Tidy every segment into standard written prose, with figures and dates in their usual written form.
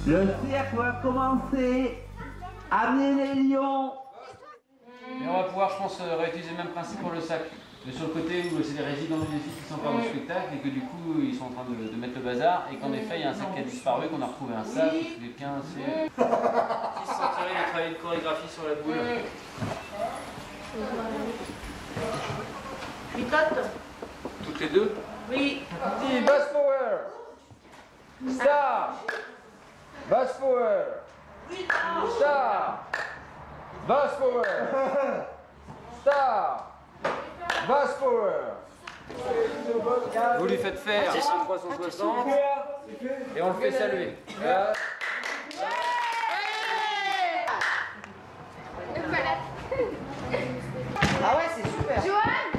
Le cirque va commencer. Amenez les lions. Et on va pouvoir, je pense, réutiliser le même principe pour le sac. Mais sur le côté où c'est les résidents du défi qui sont pas au spectacle et que du coup ils sont en train de mettre le bazar et qu'en effet il y a un sac qui a disparu, qu'on a retrouvé un sac, et quelqu'un c'est... Qui se sentirait de travailler une chorégraphie sur la boule. Mitote. Toutes les deux? Oui. Bass power. Star. Bass power. Star. Bass power. Star. Bass power. Vous lui faites faire 360 et on le fait saluer. Ah ouais, c'est super. Joanne.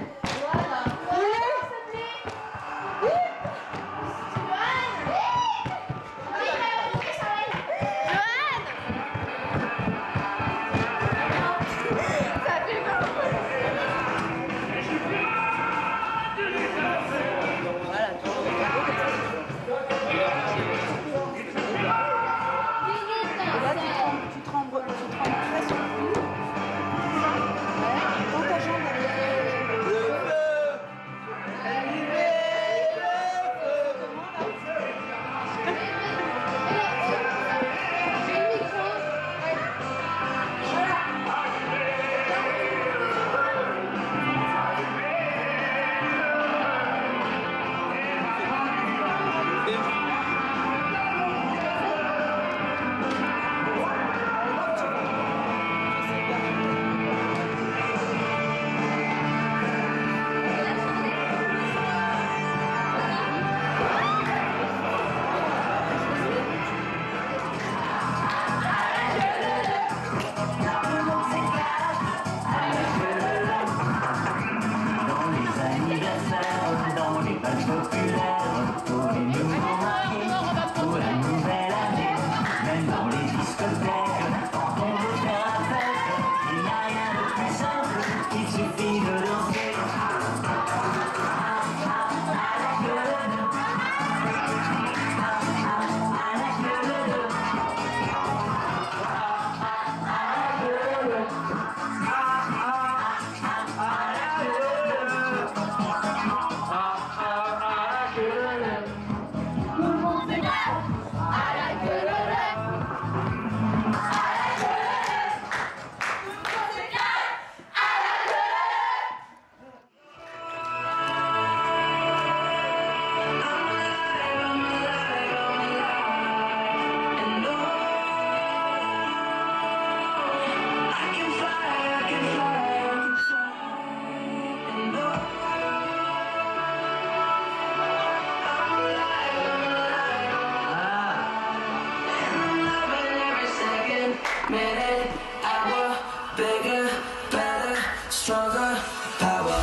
minute, hour, bigger, better, stronger, power.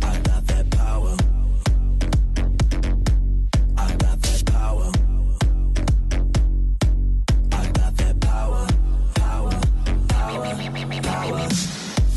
I got that power. I got that power. I got that power, power, power, power.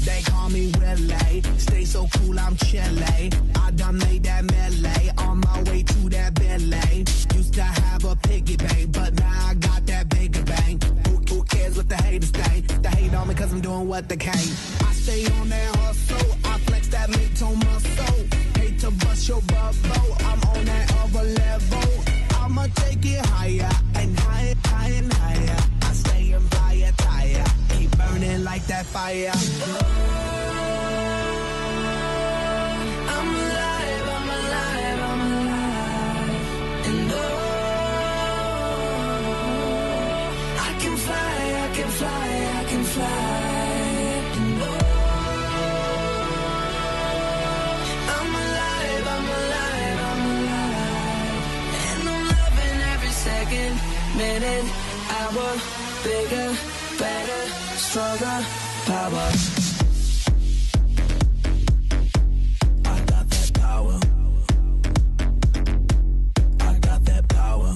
They call me Willie, stay so cool, I'm chilly. I done made that melee, on my way to that Billy. Used to have a piggy bank, but now I got that bigger bank. Who cares what the haters think? They hate on me cause I'm doing what they can. I stay on that hustle, I flex that mid-tone muscle. Hate to bust your bubble, I'm on that other level. I'ma take it higher and higher, higher and higher. I stay in fire, tire, keep burning like that fire. Minute, hour, bigger, better, stronger, power. I got that power. I got that power.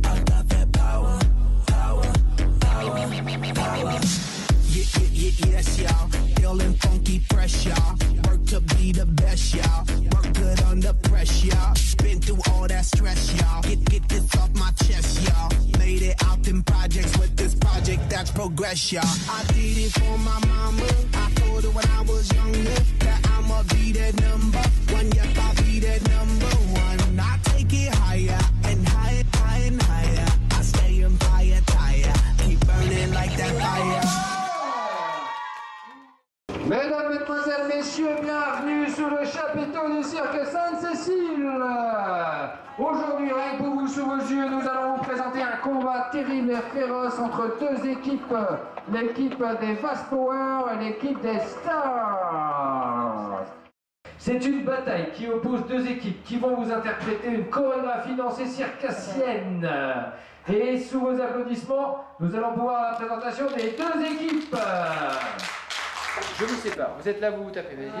I got that power, power, power, power. Yes, y'all. Feeling funky, fresh, y'all. Work to be the best, y'all. Work good under pressure, y'all. pressure. I did it for my mama. I told her when I was younger that I'ma be that number one. Yep, I'll be that number one. I take it higher and higher, higher and higher. I stay on fire, tire. Keep burning like that fire. Mesdames, Mesdemoiselles, Messieurs, bienvenue sous le chapiteau du cirque Sainte-Cécile. Aujourd'hui, rien que pour vous, sous vos yeux, nous allons vous présenter un combat terrible et féroce entre deux équipes. L'équipe des Fast Power et l'équipe des Stars. C'est une bataille qui oppose deux équipes qui vont vous interpréter une chorégraphie dansée circassienne. Et sous vos applaudissements, nous allons pouvoir la présentation des deux équipes. Je vous sépare. Vous êtes là, vous vous tapez. Vas-y.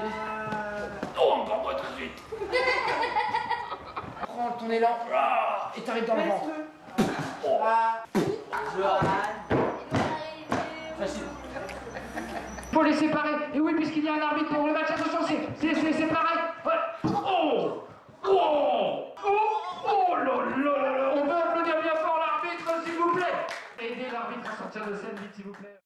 Oh, encore moi tout de suite. Prends ton élan et t'arrives dans le ventre. Facile. Faut les séparer. Et oui, puisqu'il y a un arbitre pour le match, attention, c'est pareil. Ouais. Oh, oh, oh, oh là là là. On peut applaudir bien fort l'arbitre, s'il vous plaît. Aidez l'arbitre à sortir de scène, vite, s'il vous plaît.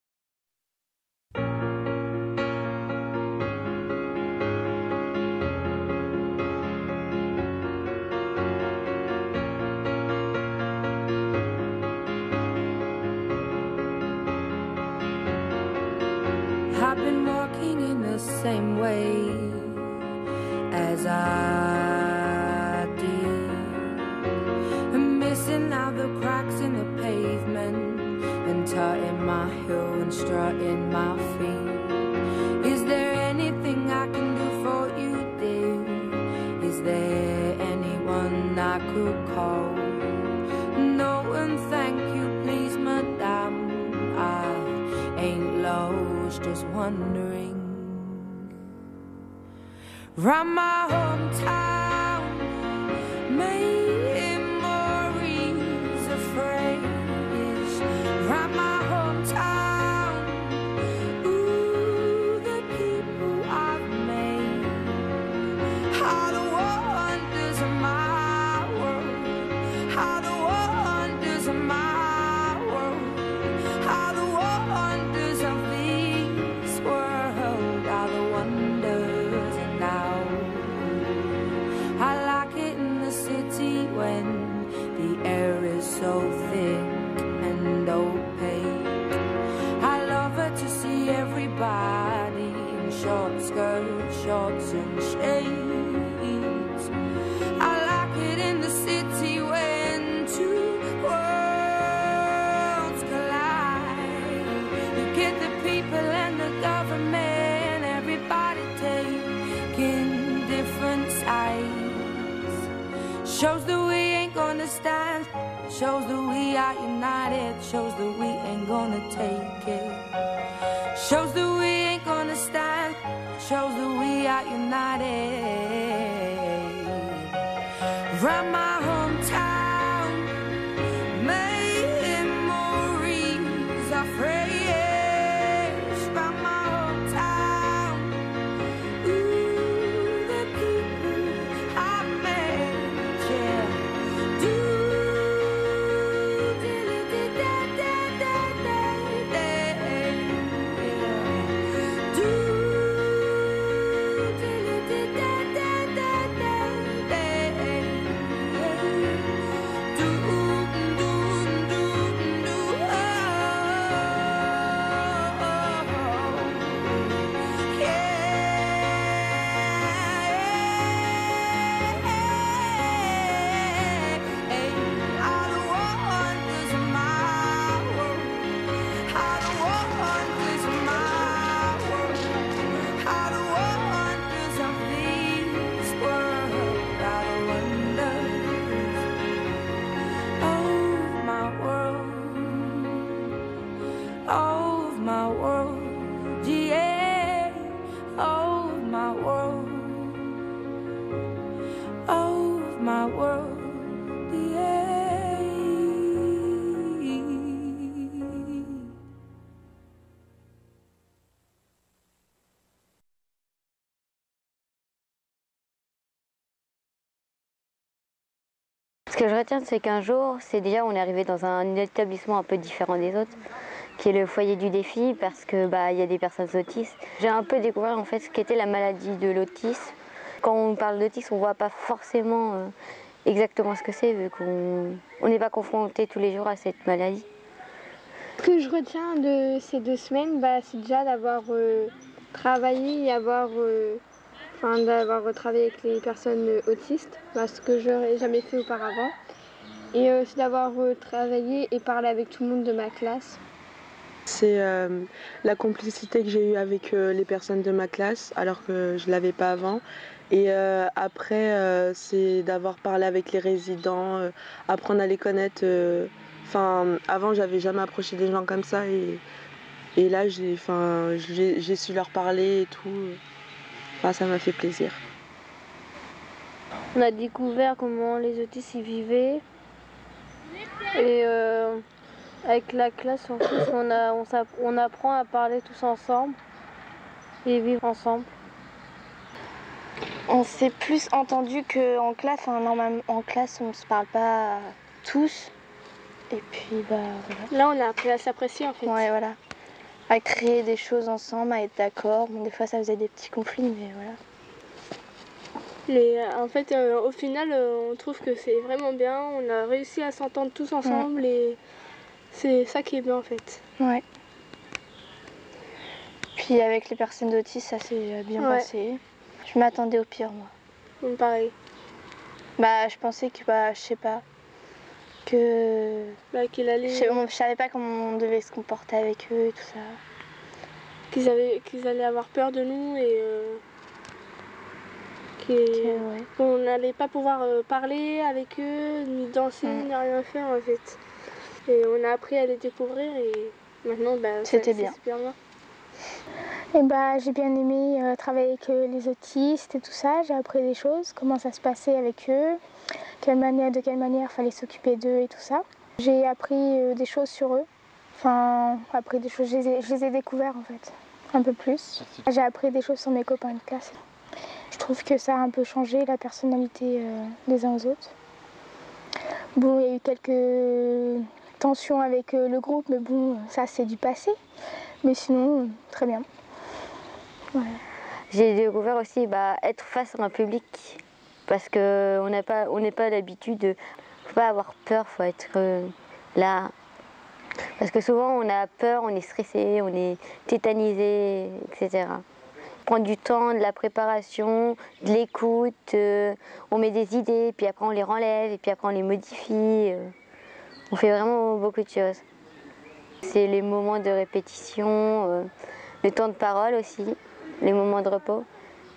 I've been walking in the same way as I did, and missing out the cracks in the pavement, and tutting my heel and strutting my feet. Is there anything I can do for you, dear? Is there anyone I could call? No, and thank you, please, madame. I ain't lost, just wondering. Round my hometown, memories of phrase. Round my hometown, ooh, the people I've made. How the wonders of my world, how the wonders of my world, how the wonders of this world, how the wonders and now. I like it in the city when the air is so thick and opaque. I love it to see everybody in short skirts, shorts and shades. I like it in the city when two worlds collide. You get the people and the government, everybody taking different sides. Shows that we ain't gonna stand, shows that we are united, shows that we ain't gonna take it. Shows that we ain't gonna stand, shows that we are united. Round my hometown, memories are fresh. Round my hometown, ooh, the people I met, yeah. Do, Ce que je retiens, c'est qu'un jour, c'est déjà on est arrivé dans un établissement un peu différent des autres. qui est le foyer du défi, parce que y a des personnes autistes. J'ai un peu découvert en fait ce qu'était la maladie de l'autisme. Quand on parle d'autisme, on voit pas forcément exactement ce que c'est, vu qu'on n'est pas confronté tous les jours à cette maladie. Ce que je retiens de ces 2 semaines, c'est déjà d'avoir travaillé et d'avoir travaillé avec les personnes autistes, ce que je n'aurais jamais fait auparavant. Et aussi d'avoir travaillé et parlé avec tout le monde de ma classe. C'est la complicité que j'ai eue avec les personnes de ma classe, alors que je ne l'avais pas avant. Et après, c'est d'avoir parlé avec les résidents, apprendre à les connaître. Avant, j'avais jamais approché des gens comme ça. Et là, j'ai su leur parler et tout. Ça m'a fait plaisir. On a découvert comment les autistes y vivaient. Et avec la classe, en plus, on apprend à parler tous ensemble et vivre ensemble. On s'est plus entendu qu'en classe. Normalement, en classe, on ne se parle pas tous. Et puis, voilà. Là, on a appris à s'apprécier, en fait. Ouais, voilà. À créer des choses ensemble, à être d'accord. Bon, des fois, ça faisait des petits conflits, mais voilà. En fait, au final, on trouve que c'est vraiment bien. On a réussi à s'entendre tous ensemble et c'est ça qui est bien, en fait. Ouais. Puis avec les personnes d'autisme, ça s'est bien passé. Je m'attendais au pire, moi. Pareil. Je pensais que, je sais pas, que... qu'il allait... Je savais pas comment on devait se comporter avec eux et tout ça. Qu'ils allaient avoir peur de nous et... qu'on n'allait pas pouvoir parler avec eux, ni danser, ni rien faire en fait. Et on a appris à les découvrir et maintenant c'était bien. Super bien. Et j'ai bien aimé travailler avec les autistes et tout ça. J'ai appris des choses, comment ça se passait avec eux, de quelle manière il fallait s'occuper d'eux et tout ça. J'ai appris des choses sur eux. Appris des choses, je les ai découverts en fait, un peu plus. J'ai appris des choses sur mes copains de classe. Je trouve que ça a un peu changé la personnalité des uns aux autres. Bon, il y a eu quelques tensions avec le groupe, mais bon, ça c'est du passé. Mais sinon, très bien. Voilà. J'ai découvert aussi être face à un public, parce qu'on n'est pas l'habitude de... Faut pas avoir peur, faut être là. Parce que souvent on a peur, on est stressé, on est tétanisé, etc. Prendre du temps, de la préparation, de l'écoute, on met des idées, puis après on les renlève, et puis après on les modifie. On fait vraiment beaucoup de choses. C'est les moments de répétition, le temps de parole aussi, les moments de repos.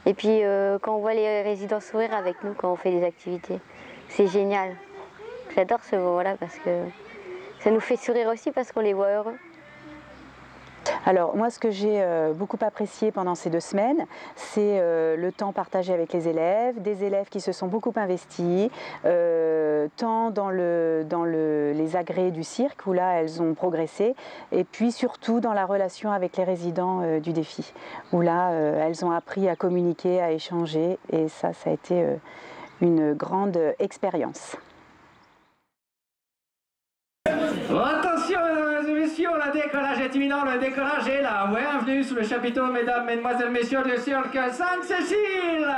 Et puis quand on voit les résidents sourire avec nous quand on fait des activités, c'est génial. J'adore ce moment-là parce que ça nous fait sourire aussi parce qu'on les voit heureux. Alors moi, ce que j'ai beaucoup apprécié pendant ces 2 semaines, c'est le temps partagé avec les élèves, des élèves qui se sont beaucoup investis, tant dans les agrès du cirque, où là elles ont progressé, et puis surtout dans la relation avec les résidents du défi, où là elles ont appris à communiquer, à échanger, et ça a été une grande expérience. Attention mesdames et messieurs, le décollage est imminent, le décollage est là. Bienvenue sous le chapiteau, mesdames, mesdemoiselles, messieurs, du cirque Sainte-Cécile.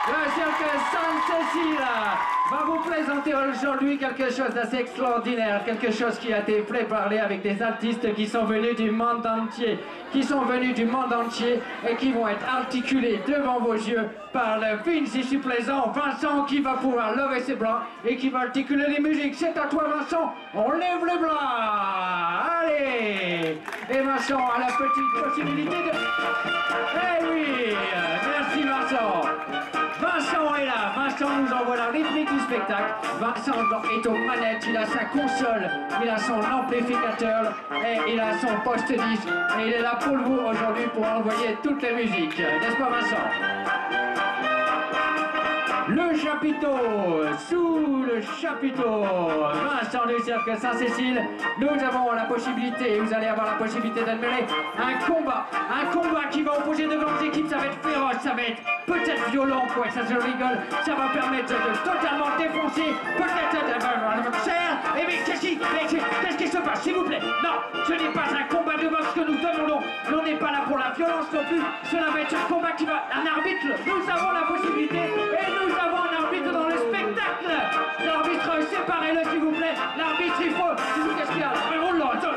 Le cirque Sainte-Cécile va vous présenter aujourd'hui quelque chose d'assez extraordinaire, quelque chose qui a été préparé avec des artistes qui sont venus du monde entier, et qui vont être articulés devant vos yeux par le Vince ici plaisant, Vincent, qui va pouvoir lever ses bras et qui va articuler les musiques. C'est à toi Vincent, on lève les bras, allez. Et Vincent a la petite possibilité de... Eh oui, merci Vincent. Vincent est là, Vincent nous envoie la rythmique du spectacle. Vincent est aux manettes, il a sa console, il a son amplificateur et il a son poste-disque. Et il est là pour vous aujourd'hui pour envoyer toutes les musiques. N'est-ce pas Vincent? Le le chapiteau, sous le chapiteau, Vincent du Cirque Saint-Cécile, nous avons la possibilité, vous allez avoir la possibilité d'admirer un combat qui va opposer de grandes équipes, ça va être féroce, ça va être peut-être violent, quoi, ça je rigole, ça va permettre de totalement défoncer, peut-être cher, et mais qu'est-ce qui se passe, s'il vous plaît? Non, ce n'est pas un combat de boxe que nous demandons, on n'est pas là pour la violence non plus, cela va être un combat qui va, un arbitre, nous avons la possibilité, et nous avons un arbitre dans le spectacle. L'arbitre, séparez-le s'il vous plaît. L'arbitre, il faut. Qu'est-ce qu'il y a?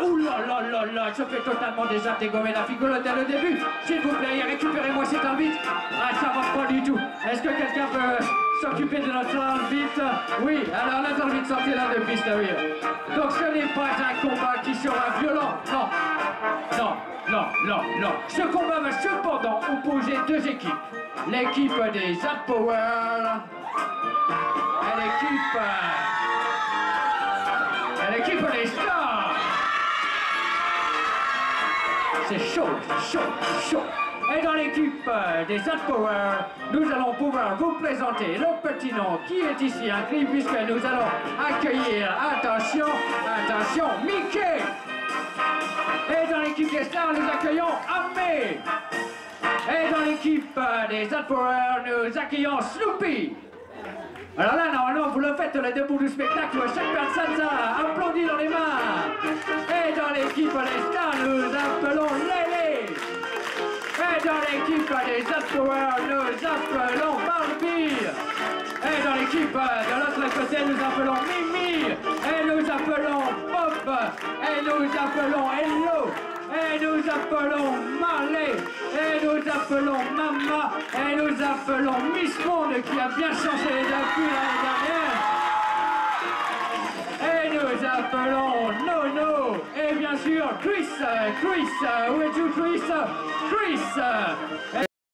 Oh là là, je fais totalement déjà dégommer la figolotte dès le début. S'il vous plaît, récupérez-moi cet arbitre. Ah, ça va pas du tout. Est-ce que quelqu'un peut s'occuper de notre arbitre? Oui, alors notre arbitre, sortez-la de piste, oui. Donc ce n'est pas un combat qui sera violent. Non. Ce combat va cependant opposer deux équipes. L'équipe des Zap Power et l'équipe des Stars. C'est chaud. Et dans l'équipe des Zap Power, nous allons pouvoir vous présenter le petit nom qui est ici inclus puisque nous allons accueillir, attention, Mickey. Et dans l'équipe des Stars, nous accueillons Amé. Et dans l'équipe des Zap Power, nous accueillons Snoopy. Alors là, normalement, vous le faites le début du spectacle, chaque personne ça applaudit dans les mains. Et dans l'équipe des Stars, nous appelons Lélé. Et dans l'équipe des Zap Power, nous appelons Barbie. Et dans l'équipe de l'autre côté, nous appelons Mimi. Et nous appelons Pop. Et nous appelons Hello. Et nous appelons Marley, et nous appelons Mama, et nous appelons Miss Monde qui a bien changé depuis l'année dernière. Et nous appelons Nono, et bien sûr Chris, où es-tu Chris?